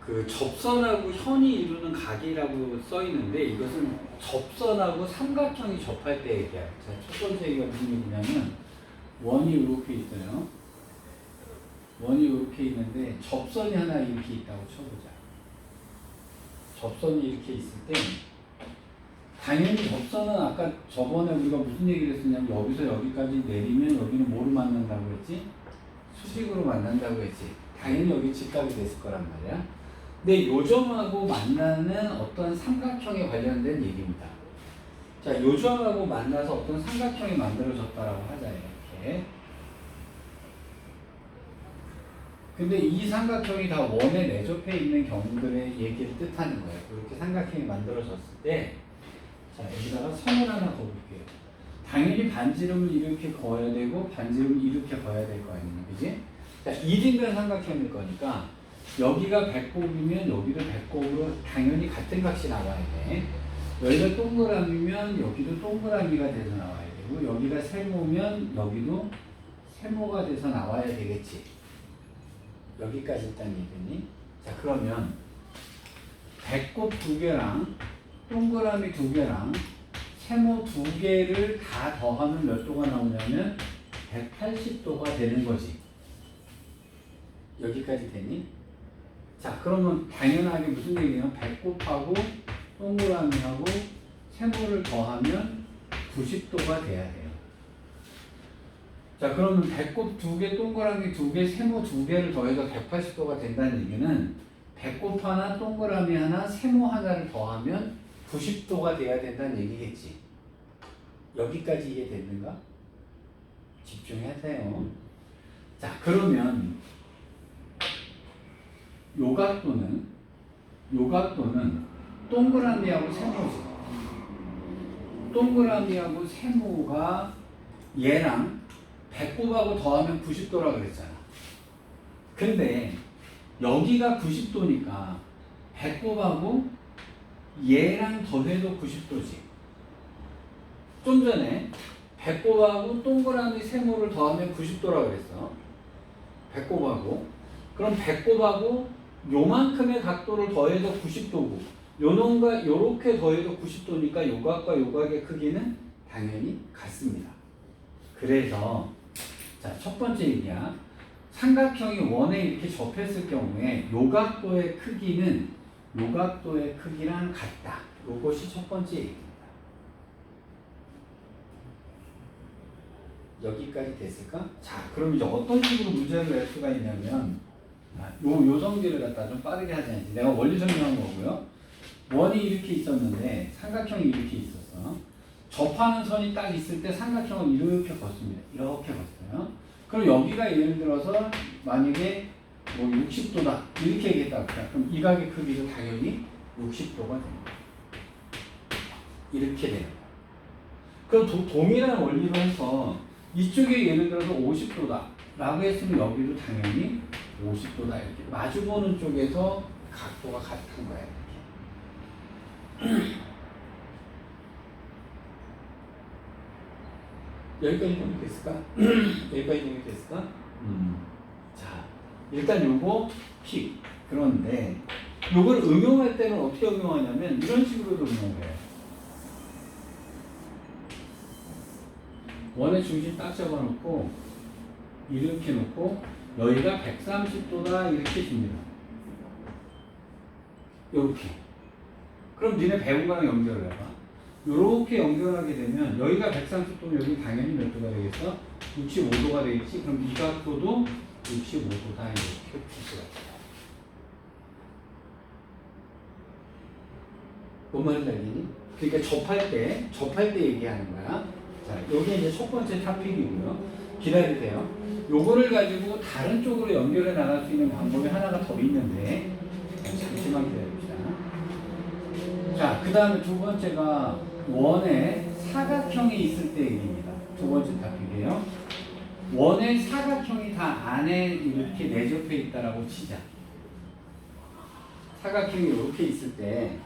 그 접선하고 현이 이루는 각이라고 써 있는데 이것은 접선하고 삼각형이 접할 때 얘기야. 자, 첫 번째 얘기가 무슨 얘기냐면 원이 이렇게 있어요. 원이 이렇게 있는데 접선이 하나 이렇게 있다고 쳐보자. 접선이 이렇게 있을 때 당연히 접선은 아까 저번에 우리가 무슨 얘기를 했었냐면 여기서 여기까지 내리면 여기는 뭐로 만난다고 했지? 수직으로 만난다고 했지. 당연히 여기 직각이 됐을 거란 말이야. 근데 요점하고 만나는 어떤 삼각형에 관련된 얘기입니다. 자, 요점하고 만나서 어떤 삼각형이 만들어졌다라고 하자, 이렇게. 근데 이 삼각형이 다 원에 내접해 있는 경우들의 얘기를 뜻하는 거예요. 그렇게 삼각형이 만들어졌을 때, 자, 여기다가 선을 하나 그어볼게요. 당연히 반지름을 이렇게 그어야 되고, 반지름을 이렇게 그어야 될 거 아니에요. 그지? 자, 1인변 삼각형일 거니까, 여기가 배꼽이면 여기도 배꼽으로 당연히 같은 값이 나와야 돼. 여기가 동그라미면 여기도 동그라미가 돼서 나와야 되고, 여기가 세모면 여기도 세모가 돼서 나와야 되겠지. 여기까지 일단 얘기니. 자, 그러면 배꼽 2개랑 동그라미 2개랑 세모 2개를 다 더하면 몇 도가 나오냐면 180도가 되는 거지. 여기까지 되니? 자, 그러면 당연하게 무슨 얘기냐면 배꼽하고 동그라미하고 세모를 더하면 90도가 돼야 돼요. 자, 그러면 배꼽 2개, 동그라미 2개, 세모 2개를 더해서 180도가 된다는 얘기는 배꼽 하나, 동그라미 하나, 세모 하나를 더하면 90도가 돼야 된다는 얘기겠지. 여기까지 이해됐는가? 집중하세요. 자, 그러면 요각도는 동그라미하고 세모지. 동그라미하고 세모가 얘랑 배꼽하고 더하면 90도라 그랬잖아. 근데 여기가 90도니까 배꼽하고 얘랑 더해도 90도지. 좀 전에 배꼽하고 동그라미 세모를 더하면 90도라 그랬어. 배꼽하고. 그럼 배꼽하고 요만큼의 각도를 더해도 90도고 요놈과 요렇게 더해도 90도니까 요각과 요각의 크기는 당연히 같습니다. 그래서 자, 첫 번째 얘기야. 삼각형이 원에 이렇게 접했을 경우에 요각도의 크기는 요각도의 크기랑 같다. 요것이 첫 번째 얘기입니다. 여기까지 됐을까? 자, 그럼 이제 어떤 식으로 문제를 낼 수가 있냐면 요 정리를 갖다 좀 빠르게 하자니 내가 원리 설명한 거고요. 원이 이렇게 있었는데 삼각형이 이렇게 있었어. 접하는 선이 딱 있을 때 삼각형을 이렇게 걷습니다. 이렇게 걷어요. 그럼 여기가 예를 들어서 만약에 뭐 60도다 이렇게 얘기했다고 할까? 그럼 이 각의 크기도 당연히 60도가 됩니다. 이렇게 돼요. 그럼 동일한 원리로 해서 이쪽에 예를 들어서 50도다 라고 했으면 여기도 당연히 50도다 이렇게 마주보는 쪽에서 각도가 같은 거야. 이렇게. 여기까지 정리 됐을까? 여기까지 정리 됐을까? 자, 일단 요거 픽. 그런데 요걸 응용할 때는 어떻게 응용하냐면 이런 식으로 응용해요. 원의 중심 딱 잡아놓고 이렇게 놓고 여기가 130도다 이렇게 줍니다. 요렇게. 그럼 니네 배운 거랑 연결을 해봐. 요렇게 연결하게 되면 여기가 130도면 여기 당연히 몇 도가 되겠어? 65도가 되겠지? 그럼 이 각도도 65도다 이렇게 풀 수가 있어요. 뭔 말인지 알겠니? 그러니까 접할 때 얘기하는 거야. 자, 요게 이제 첫 번째 토픽이고요. 기다리세요. 요거를 가지고 다른 쪽으로 연결해 나갈 수 있는 방법이 하나가 더 있는데 잠시만 기다립시다. 자, 그 다음에 두 번째가 원에 사각형이 있을 때 얘기입니다. 두 번째 토픽이에요. 원의 사각형이 다 안에 이렇게 내접해 있다라고 치자. 사각형이 이렇게 있을 때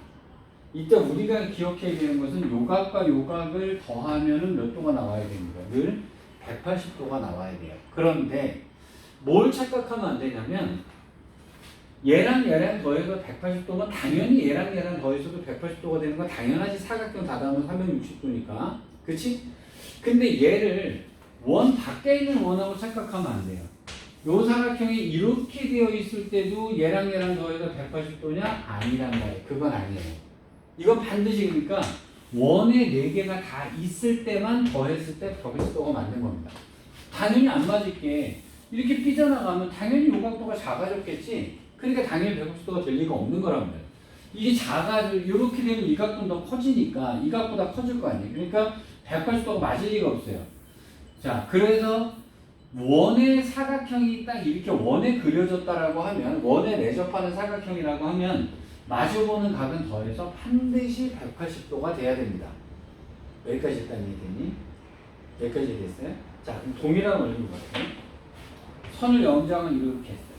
이때 우리가 기억해야 되는 것은 요각과 요각을 더하면은 몇 도가 나와야 됩니다. 늘 180도가 나와야 돼요. 그런데 뭘 착각하면 안 되냐면 얘랑 얘랑 더해서 180도면 당연히 얘랑 얘랑 더해서도 180도가 되는 건 당연하지. 사각형 다 더하면 360도니까. 그치? 근데 얘를 원 밖에 있는 원하고 착각하면 안 돼요. 요 사각형이 이렇게 되어 있을 때도 얘랑 얘랑 더해서 180도냐? 아니란 말이에요. 그건 아니에요. 이건 반드시 그러니까 원의 4개가 다 있을 때만 더했을 때 180도가 맞는 겁니다. 당연히 안 맞을 게 이렇게 삐져나가면 당연히 요각도가 작아졌겠지. 그러니까 당연히 180도가 될 리가 없는 거란 말이에요. 이게 이렇게 되면 이 각도는 더 커지니까 이 각보다 커질 거 아니에요. 그러니까 180도가 맞을 리가 없어요. 자, 그래서 원의 사각형이 딱 이렇게 원에 그려졌다라고 하면, 원에 내접하는 사각형이라고 하면 마주보는 각은 더해서 반드시 180도가 돼야 됩니다. 여기까지 일단 이해됐니? 여기까지 됐어요? 자, 그럼 동일한 원리인 것 같아요. 선을 염장은 이렇게 했어요.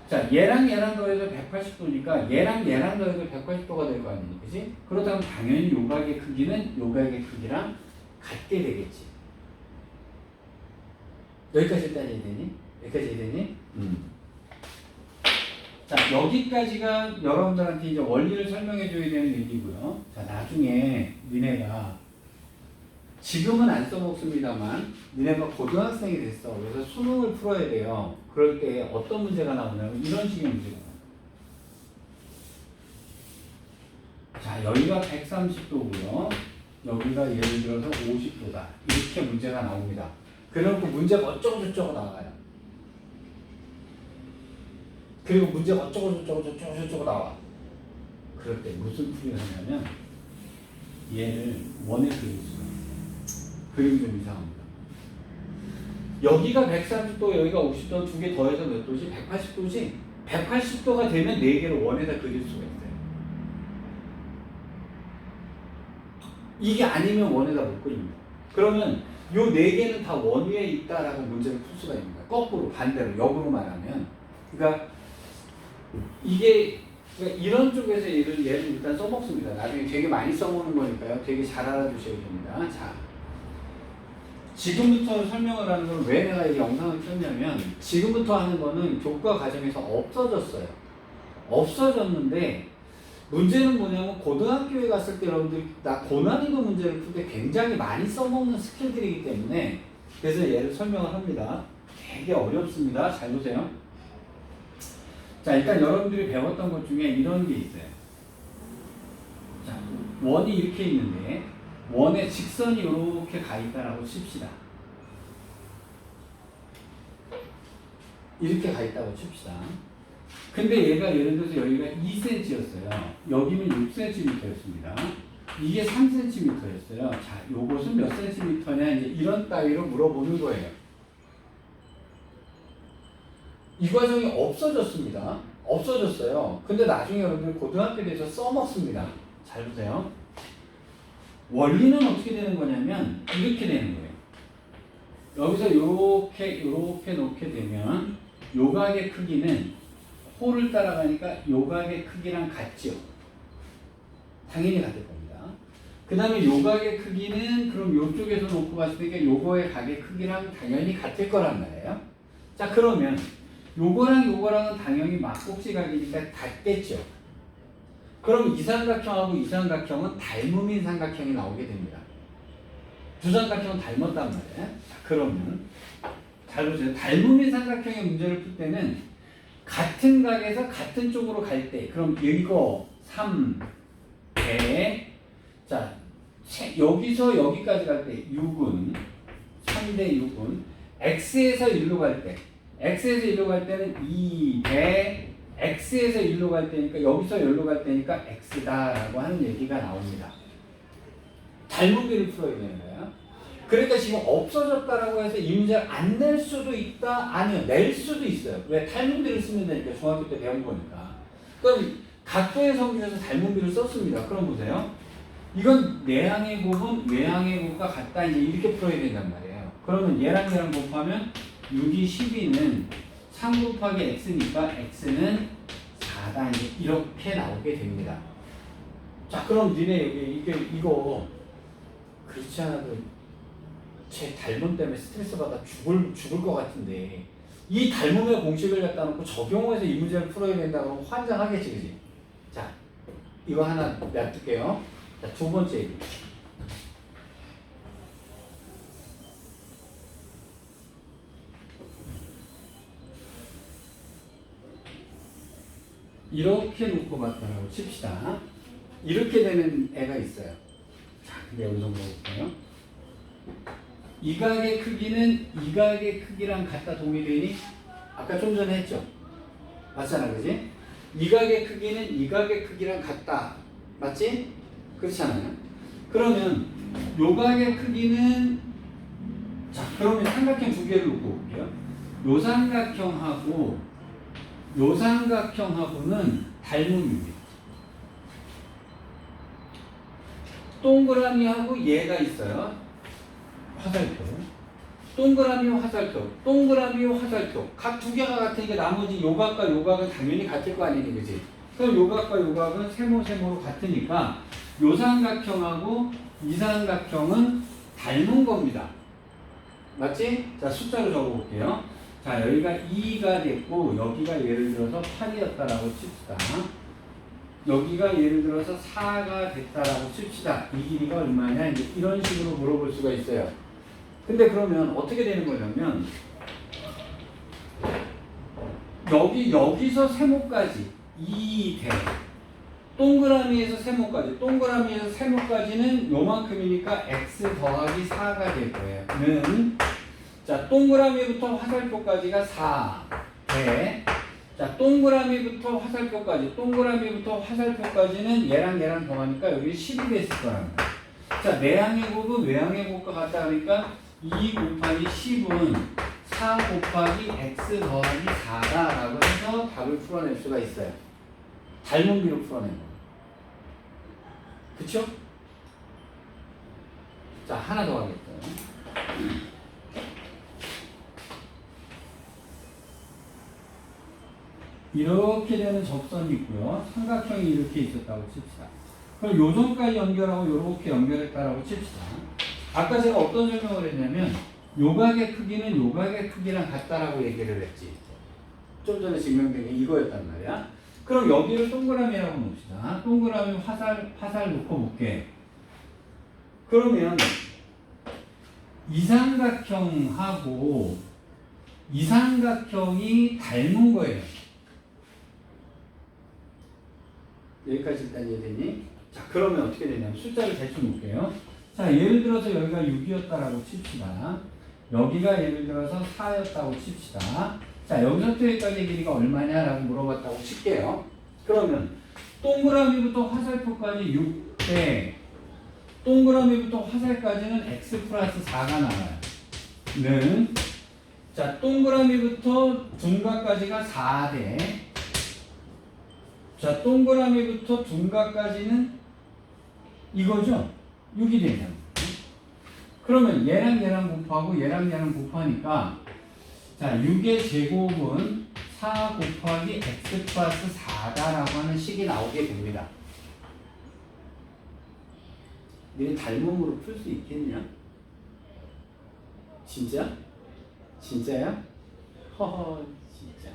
자, 얘랑 얘랑 더해서 180도니까 얘랑 얘랑 더해서 180도가 될 거 아니니, 그지? 그렇다면 당연히 요각의 크기는 요각의 크기랑 같게 되겠지. 여기까지 일단 이해되니? 여기까지 이해되니? 자, 여기까지가 여러분들한테 이제 원리를 설명해 줘야 되는 얘기고요. 자, 나중에 니네가 지금은 안 써먹습니다만 니네가 고등학생이 됐어. 그래서 수능을 풀어야 돼요. 그럴 때 어떤 문제가 나오냐면 이런 식의 문제가 나와요. 자, 여기가 130도고요. 여기가 예를 들어서 50도다. 이렇게 문제가 나옵니다. 그래놓고 문제가 어쩌고저쩌고 나와요. 그리고 문제가 어쩌고저쩌고 나와. 그럴 때 무슨 풀이를 하냐면 얘를 원에 그릴 수가 있어요. 그림이 좀 이상합니다. 여기가 130도, 여기가 50도 두 개 더해서 몇 도지? 180도지? 180도가 되면 4개를 원에다 그릴 수가 있어요. 이게 아니면 원에다 못 그립니다. 그러면 요 4개는 다 원 위에 있다라고 문제를 풀 수가 있는 거예요. 거꾸로, 반대로, 역으로 말하면. 그러니까 이게 그러니까 이런 쪽에서 얘를 일단 써먹습니다. 나중에 되게 많이 써먹는 거니까요. 되게 잘 알아두셔야 됩니다. 자, 지금부터 설명을 하는 건 왜 내가 이 영상을 켰냐면 지금부터 하는 거는 교과 과정에서 없어졌어요. 없어졌는데 문제는 뭐냐면 고등학교에 갔을 때 여러분들이 나 고난이도 문제를 풀 때 굉장히 많이 써먹는 스킬들이기 때문에 그래서 얘를 설명을 합니다. 되게 어렵습니다. 잘 보세요. 자, 일단 여러분들이 배웠던 것 중에 이런 게 있어요. 자, 원이 이렇게 있는데 원에 직선이 이렇게 가 있다라고 칩시다. 이렇게 가 있다고 칩시다. 근데 얘가 예를 들어서 여기가 2cm였어요. 여기는 6cm였습니다. 이게 3cm였어요. 자, 요것은 몇 cm냐 이제 이런 따위로 물어보는 거예요. 이 과정이 없어졌습니다. 없어졌어요. 근데 나중에 여러분들 고등학교에 대해서 써먹습니다. 잘 보세요. 원리는 어떻게 되는 거냐면 이렇게 되는 거예요. 여기서 요렇게 놓게 되면 요각의 크기는 호를 따라가니까 요각의 크기랑 같죠. 당연히 같을 겁니다. 그 다음에 요각의 크기는 그럼 요쪽에서 놓고 봤을 때 요거의 각의 크기랑 당연히 같을 거란 말이에요. 자, 그러면 요거랑 요거랑은 당연히 막꼭지각이니까 같겠죠. 그럼 이 삼각형하고 이 삼각형은 닮음인 삼각형이 나오게 됩니다. 두 삼각형은 닮았단 말이에요. 자, 그러면 잘 보세요. 닮음인 삼각형의 문제를 풀 때는 같은 각에서 같은 쪽으로 갈 때 그럼 이거 3대 자 여기서 여기까지 갈 때 6은 3대 6은 x에서 1로 갈 때 x에서 1로 갈 때는 2대 x에서 1로 갈 때니까 여기서 1로 갈 때니까 x다라고 하는 얘기가 나옵니다. 닮음비를 풀어야 되는 거야. 그러니까 지금 없어졌다라고 해서 이 문제를 안 낼 수도 있다? 아니요. 낼 수도 있어요. 왜? 닮음비를 쓰면 되니까. 중학교 때 배운 거니까. 그럼 각도의 성질에서 닮음비를 썼습니다. 그럼 보세요. 이건 내항의 곱은 외항의 곱과 같다. 이제 이렇게 풀어야 된단 말이에요. 그러면 얘랑 얘랑 곱하면 6이 12는 3 곱하기 x니까 x는 4다. 이렇게 나오게 됩니다. 자, 그럼 니네 이거 그렇지 않아도 제 닮음 때문에 스트레스 받아 죽을 것 같은데 이 닮음의 공식을 갖다 놓고 적용해서 이 문제를 풀어야 된다고 하면 환장하겠지, 그지? 자, 이거 하나 놔둘게요. 자, 두 번째 얘기. 이렇게 놓고 봤다라고 칩시다. 이렇게 되는 애가 있어요. 자, 근데 어느 정도 볼까요? 이 각의 크기는 이 각의 크기랑 같다 동일이니 아까 좀 전에 했죠? 맞잖아, 그지? 이 각의 크기는 이 각의 크기랑 같다. 맞지? 그렇잖아요. 그러면 요 각의 크기는 자, 그러면 삼각형 두 개를 놓고 볼게요. 요 삼각형하고 요 삼각형하고는 닮음입니다. 동그라미하고 얘가 있어요. 화살표. 동그라미와 화살표. 동그라미와 화살표. 각 두 개가 같으니까 나머지 요각과 요각은 당연히 같을 거 아니니, 그지? 그럼 요각과 요각은 세모세모로 같으니까 요 삼각형하고 이 삼각형은 닮은 겁니다. 맞지? 자, 숫자로 적어볼게요. 자, 여기가 2가 됐고 여기가 예를 들어서 8이었다라고 칩시다. 여기가 예를 들어서 4가 됐다라고 칩시다. 이 길이가 얼마냐? 이런 식으로 물어볼 수가 있어요. 근데 그러면 어떻게 되는 거냐면 여기서 세모까지 2대 동그라미에서 세모까지 동그라미에서 세모까지는 요만큼이니까 x 더하기 4가 될 거예요. 는 자, 동그라미부터 화살표까지가 4대 자, 동그라미부터 화살표까지는 얘랑 더하니까 여기 10이 됐을 거라는 거예요. 자, 내항의 곱은 외항의 곱과 같다 그러니까 2 곱하기 10은 4 곱하기 x 더하기 4다라고 해서 답을 풀어낼 수가 있어요. 닮은 비로 풀어낸 거. 그쵸? 자, 하나 더 하겠죠. 이렇게 되는 접선이 있고요. 삼각형이 이렇게 있었다고 칩시다. 그럼 요점까지 연결하고 요렇게 연결했다라고 칩시다. 아까 제가 어떤 설명을 했냐면 요각의 크기는 요각의 크기랑 같다라고 얘기를 했지. 좀 전에 증명된 게 이거였단 말이야. 그럼 여기를 동그라미라고 놓읍시다. 동그라미 화살 놓고 볼게. 그러면 이 삼각형하고 이 삼각형이 닮은 거예요. 여기까지 일단 이해되니? 자, 그러면 어떻게 되냐면 숫자를 대충 놓을게요. 자, 예를 들어서 여기가 6이었다라고 칩시다. 여기가 예를 들어서 4였다고 칩시다. 자, 여기서부터 여기까지의 길이가 얼마냐라고 물어봤다고 칠게요. 그러면 동그라미부터 화살표까지 6대 동그라미부터 화살까지는 x 플러스 4가 나와요. 는 자, 동그라미부터 둔각까지가 4대 자, 동그라미부터 둔각까지는 이거죠? 6이 되잖아. 그러면 얘랑 곱하고 얘랑 곱하니까 자, 6의 제곱은 4 곱하기 x 플러스 4다라고 하는 식이 나오게 됩니다. 너네 닮음으로 풀 수 있겠냐? 진짜? 진짜야? 허허, 진짜.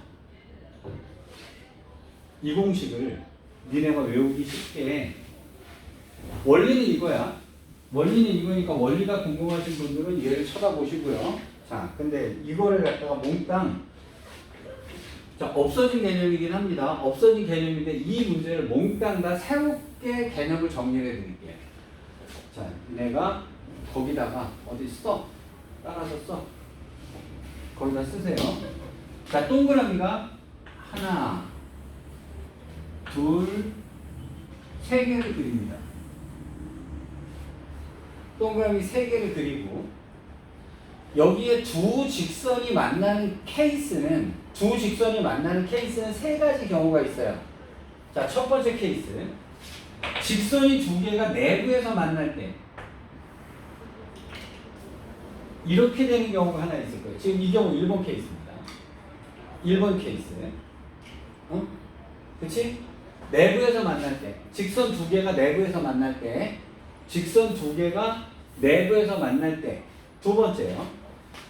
이 공식을 니네가 외우기 쉽게 원리는 이거야. 원리는 이거니까 원리가 궁금하신 분들은 얘를 쳐다보시고요. 자, 근데 이거를 갖다가 몽땅 자, 없어진 개념이긴 합니다. 없어진 개념인데 이 문제를 몽땅 다 새롭게 개념을 정리해 드릴게요. 자, 내가 거기다가 어디 써? 따라서 써. 거기다 쓰세요. 자, 동그라미가 하나, 둘, 세 개를 그립니다. 동그라미 세 개를 그리고 여기에 두 직선이 만나는 케이스는 세 가지 경우가 있어요. 자, 첫 번째 케이스. 직선이 두 개가 내부에서 만날 때 이렇게 되는 경우가 하나 있을 거예요. 지금 이 경우 1번 케이스입니다. 1번 케이스. 그치? 내부에서 만날 때, 직선 두 개가 내부에서 만날 때, 두 번째요.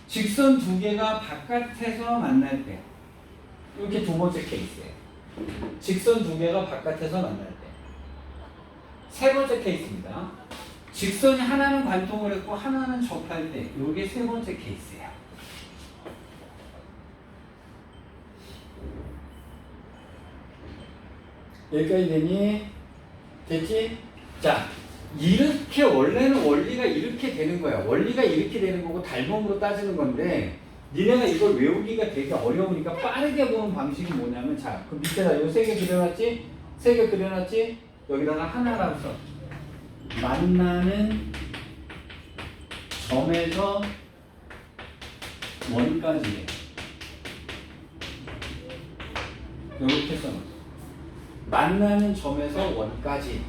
직선 두 개가 바깥에서 만날 때 이렇게 두 번째 케이스예요. 직선 두 개가 바깥에서 만날 때. 세 번째 케이스입니다. 직선이 하나는 관통을 했고 하나는 접할 때 이게 세 번째 케이스예요. 여기까지 되니? 됐지? 자, 이렇게 원래는 원리가 이렇게 되는 거야. 원리가 이렇게 되는 거고 닮음으로 따지는 건데 니네가 이걸 외우기가 되게 어려우니까 빠르게 보는 방식이 뭐냐면 자, 그 밑에다 요 세 개 그려놨지? 세 개 그려놨지? 여기다가 하나라고 써. 만나는 점에서 원까지 이렇게 써놨어. 만나는 점에서 원까지.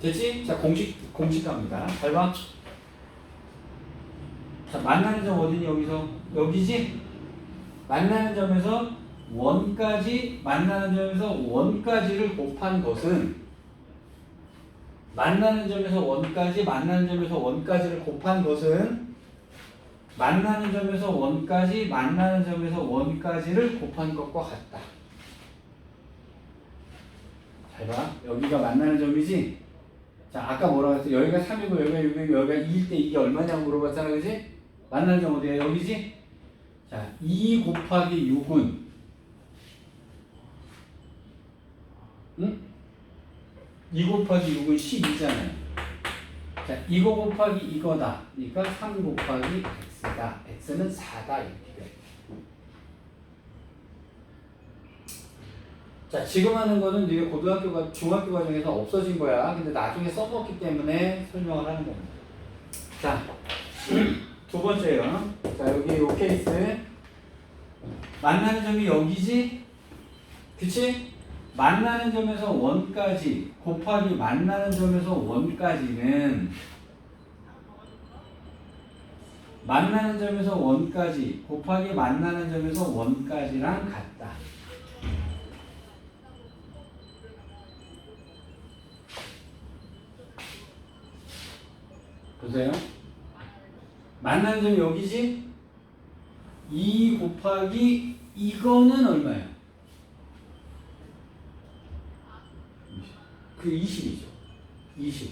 됐지? 자, 공식 갑니다. 잘 봐. 자, 만나는 점 어디니? 여기서 여기지? 만나는 점에서 원까지, 만나는 점에서 원까지를 곱한 것은 만나는 점에서 원까지, 만나는 점에서 원까지를 곱한 것은 만나는 점에서 원까지, 만나는 점에서 원까지를 곱한 것과 같다. 잘 봐. 여기가 만나는 점이지? 자, 아까 뭐라고 했어? 여기가 3이고 여기가 6이고 여기가 2일 때 이게 얼마냐고 물어봤잖아. 그지? 만나는 점 어디야? 여기지? 자, 2 곱하기 6은 응? 2 곱하기 6은 12잖아요. 자, 이거 곱하기 이거다. 그러니까 3 곱하기 x다. x는 4다. 이렇게 돼. 자, 지금 하는 거는 네가 중학교 과정에서 없어진 거야. 근데 나중에 써먹기 때문에 설명을 하는 겁니다. 자, 두 번째요. 자, 여기 요 케이스. 만나는 점이 여기지? 그치? 만나는 점에서 원까지 곱하기 만나는 점에서 원까지는 만나는 점에서 원까지 곱하기 만나는 점에서 원까지랑 같다. 보세요. 만나는 점이 여기지? 2 곱하기 이거는 얼마예요? 그 20이죠. 20은.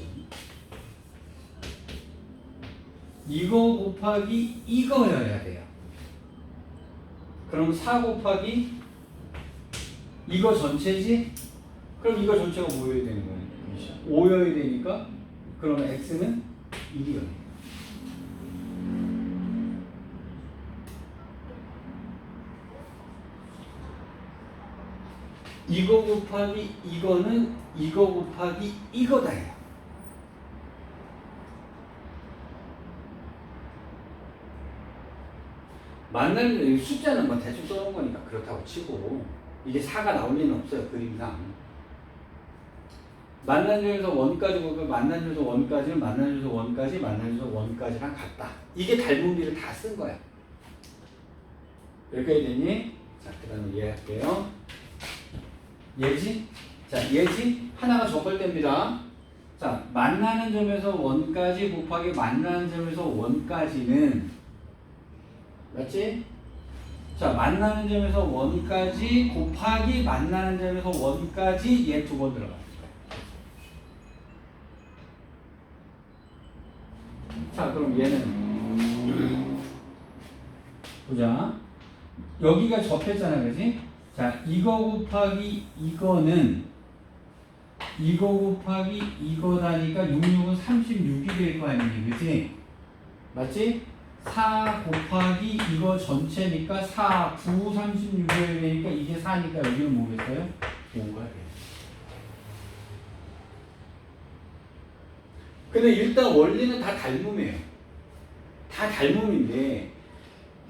이거 곱하기 이거여야 돼요. 그럼 4 곱하기 이거 전체지? 그럼 이거 전체가 뭐여야 되는 거예요? 5여야 되니까 그러면 x는 1이어야 돼요. 이거 곱하기 이거는 이거 곱하기 이거다예요. 만나는 숫자는 뭐 대충 써놓은 거니까 그렇다고 치고 이게 4가 나올 리는 없어요. 그림상. 만나는 점에서 원까지 보면 만나는 점에서 원까지는 만나는 점에서 원까지, 만나는 점에서 원까지랑 같다. 이게 닮은비를 다 쓴 거야. 여기까지 되니? 자, 그 다음에 이해할게요. 얘지? 자, 얘지? 하나가 적발됩니다. 자, 만나는 점에서 원까지 곱하기 만나는 점에서 원까지는 맞지? 자, 만나는 점에서 원까지 곱하기 만나는 점에서 원까지 얘 두 번 들어가. 자, 그럼 얘는 보자. 여기가 접했잖아, 그지? 자, 이거 곱하기 이거는 이거 곱하기 이거다니까 66은 36이 될 거 아니니, 그지? 맞지? 4 곱하기 이거 전체니까 4, 9, 36이 되니까 이게 4니까 여기는 뭐겠어요? 5가 돼요. 근데 일단 원리는 다 닮음이에요. 다 닮음인데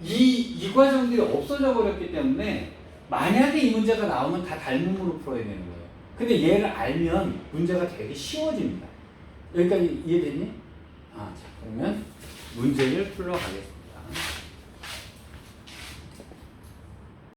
이 과정들이 없어져 버렸기 때문에 만약에 이 문제가 나오면 다 닮음으로 풀어야 되는 거예요. 근데 얘를 알면 문제가 되게 쉬워집니다. 여기까지 이해됐니? 자, 그러면 문제를 풀러 가겠습니다.